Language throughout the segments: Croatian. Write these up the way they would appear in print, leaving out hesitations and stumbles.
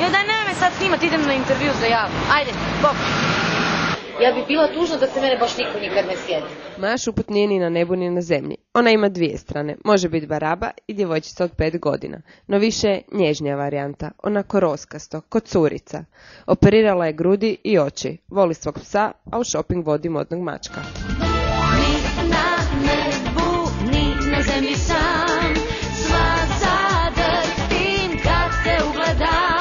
Ja daj, nemoj me sad snimat, idem na intervju za javno. Ajde, bok. Ja bi bila tužna da se mene baš niko nikad ne sjeti. Maja Šuput nije ni na nebu ni na zemlji. Ona ima dvije strane. Može biti baraba i djevojčica od 5 godina. No više je nježnija varijanta. Onako roskasto, ko curica. Operirala je grudi i oči. Voli svog psa, a u shopping vodi modnog mačka. Ni na nebu, ni na zemlji sam. Sva zadrhtim kad te ugledam.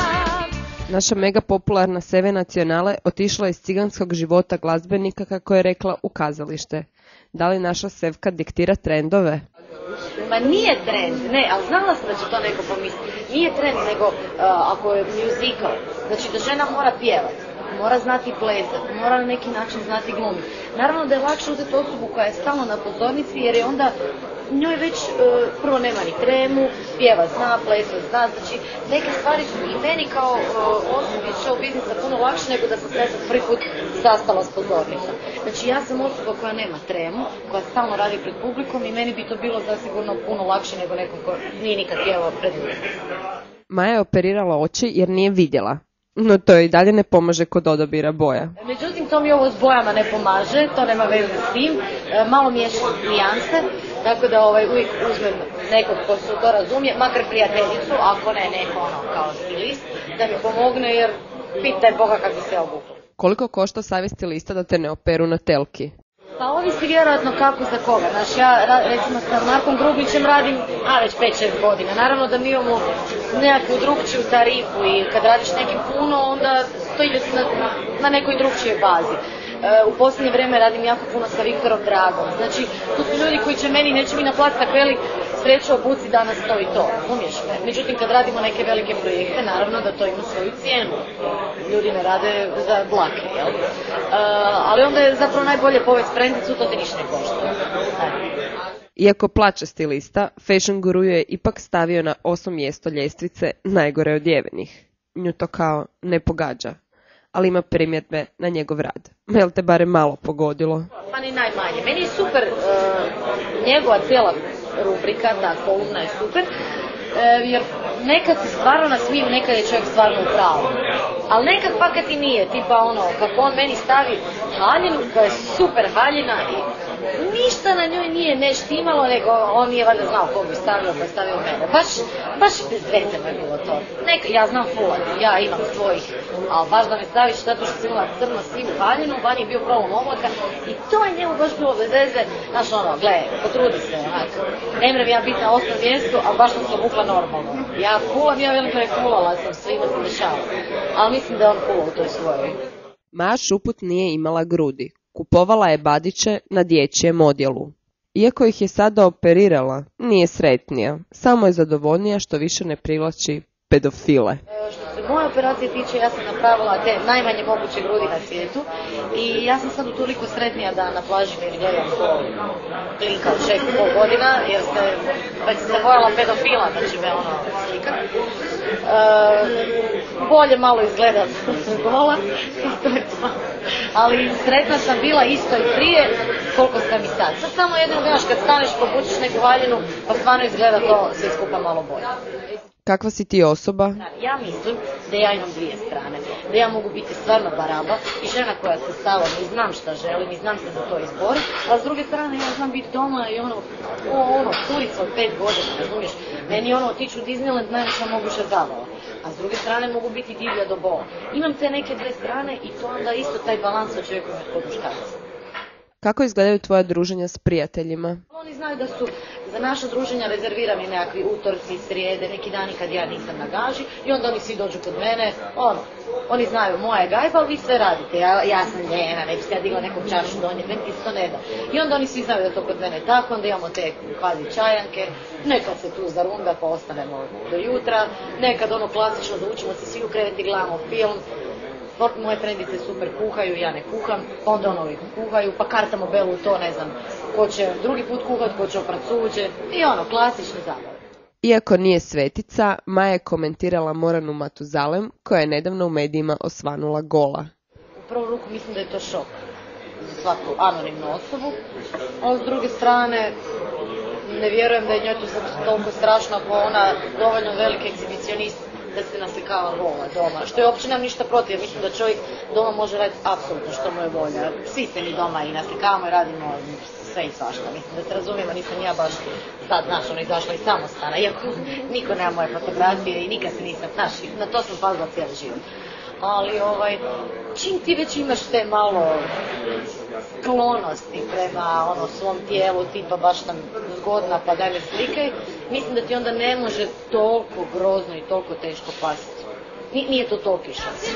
Naša mega popularna Seve Nacionale otišla iz ciganskog života glazbenika, kako je rekla, u kazalište. Da li naša Sevka diktira trendove? Ma nije trend, ne, ali znala sam da će to neko pomisliti. Nije trend, nego ako je musical, znači da žena mora pjevati, mora znati plesati, mora na neki način znati glumiti. Naravno da je lakše uzeti osobu koja je stalno na pozornici, jer je onda njoj već prvo nema ni tremu, pjeva zna, plesa zna, znači neke stvari su i meni kao osobi iz show biznisa puno lakše nego da sam se prvi put sastala s pozornicom. Znači ja sam osoba koja nema tremu, koja stalno radi pred publikom i meni bi to bilo zasigurno puno lakše nego nekom ko nije nikad pjevao pred ljudima. Maja je operirala oči jer nije vidjela. No to i dalje ne pomaže kod odabira boja. Međutim, to mi ovo s bojama ne pomaže, to nema veze s tim. Malo miješam nijanse, tako da uvijek uzmem nekog ko se to razumije, makar prijateljicu, ako ne neko kao stilist, da mi pomogne jer pitaj Boga kako se obuku. Koliko košta savjet stilista da te ne operu na telki? Pa ovisi vjerojatno kako za koga. Znači ja recimo sa Markom Grubićem radim već 5-6 godina. Naravno da mi imamo nekakvu drugčiju tarifu i kad radiš nekim puno onda to ide na nekoj drugčijoj bazi. U posljednje vrijeme radim jako puno sa Viktorom Dragom. Znači tu su ljudi koji će meni, neće mi naplatiti tako velik sreću obuci danas to i to. Razumiješ me? Međutim kad radimo neke velike projekte, naravno da to ima svoju cijenu. Ljudi ne rade za blake, jel? Ali onda je zapravo najbolje povesti frendicu, to te ništa ne košta. Iako plaća stilista, Fashion Guru je ipak stavio na 8. mjesto ljestvice najgore odjevenih. Nju to kao ne pogađa, ali ima primjedbe na njegov rad. Jel te barem malo pogodilo? Pa ni najmanje. Meni je super, njegova cijela rubrika, ta kolumna je super, jer nekad se stvarno nasmiju, nekad je čovjek stvarno u pravu. Ali nekad fakat i nije, tipa kako on meni stavi haljinu koja je super haljina i ništa na njoj nije neštimalo, nego on nije valjda znao kog bi stavio, pa je stavio mene. Baš bez veze me bilo to. Ja znam fulati, ja imam svojih, ali baš da me staviš zato što sam imala crno sivu haljinu, van je bio prolom oblaka i to je njemu baš bilo bez veze. Znaš gle, potrudi se, ne mrem ja biti na 8. mjestu, ali baš sam se obukla normalno. Ja fulam, ja veliko ne fulala sam, svima se dešava, ali mislim da je on fulao u toj svojoj. Maja Šuput nije imala grudi. Kupovala je badiće na dječjem odjelu. Iako ih je sada operirala, nije sretnija. Samo je zadovoljnija što više ne privlači pedofile. Što se moje operacije tiče, ja sam napravila te najmanje moguće grudi na svijetu i ja sam sad toliko sretnija da na plaži mi gledam ko klinka od 6,5 godina, jer već sam se bojala pedofila da će me slika. Bolje malo izgleda gola, to je to. Ali sretna sam bila isto i prije koliko sam i sad. Sad samo jedino gledaš kad staneš, pobučiš neku haljinu, pa stvarno izgleda to sve skupa malo bolje. Kakva si ti osoba? Ja mislim da ja imam dvije strane. Da ja mogu biti stvarno baraba i žena koja se stavlja i znam šta želim i znam se za to izboriti, a s druge strane ja znam biti doma i curica od 5 godina, razumiješ? Meni otići u Disneyland najviša moguća zabava, a s druge strane mogu biti divlja do bola. Imam te neke dvije strane i to onda isto taj balans očekujem kod muškarca. Kako izgledaju tvoja druženja s prijateljima? Oni znaju da su za naša druženja rezervirani nekakvi utorci, srijede, neki dani kad ja nisam na gaži i onda oni svi dođu kod mene, oni znaju moja je gajba, ali vi sve radite, ja sam ljena, ne bi se ja digla nekom čašu donijeti, meni ti se to ne da. I onda oni svi znaju da to kod mene je tako, onda imamo te kvazi čajanke, nekad se tu zarunda pa ostanemo do jutra, nekad klasično da učimo se svi u kreveti, gledamo film. Moje frendice super kuhaju, ja ne kuham, pa onda ovi kuhaju, pa kartamo Belu u to, ne znam, ko će drugi put kuhat, ko će oprat suđe i klasične zabave. Iako nije svetica, Maja je komentirala Moranu Matuzalem, koja je nedavno u medijima osvanula gola. U prvu ruku mislim da je to šok za svaku anonimnu osobu, a s druge strane ne vjerujem da je njoj to toliko strašno ako ona dovoljno veliki egzibicionist da se naslikava gola doma, što je uopće nam ništa protiv, mislim da čovjek doma može raditi apsolutno što mu je volja. Svi se mi doma i naslikavamo i radimo sve i svašta, mislim da se razumijemo, nisam ja baš sad, izašla iz samostana, iako niko nema moje fotografije i nikad se nisam, na to sam pazila cijeli život. Ali čim ti već imaš te malo sklonosti prema svom tijelu, tipa baš sam zgodna pa daj me slikaj, mislim da ti onda ne može toliko grozno i toliko teško pasiti. Nije to toliki šans.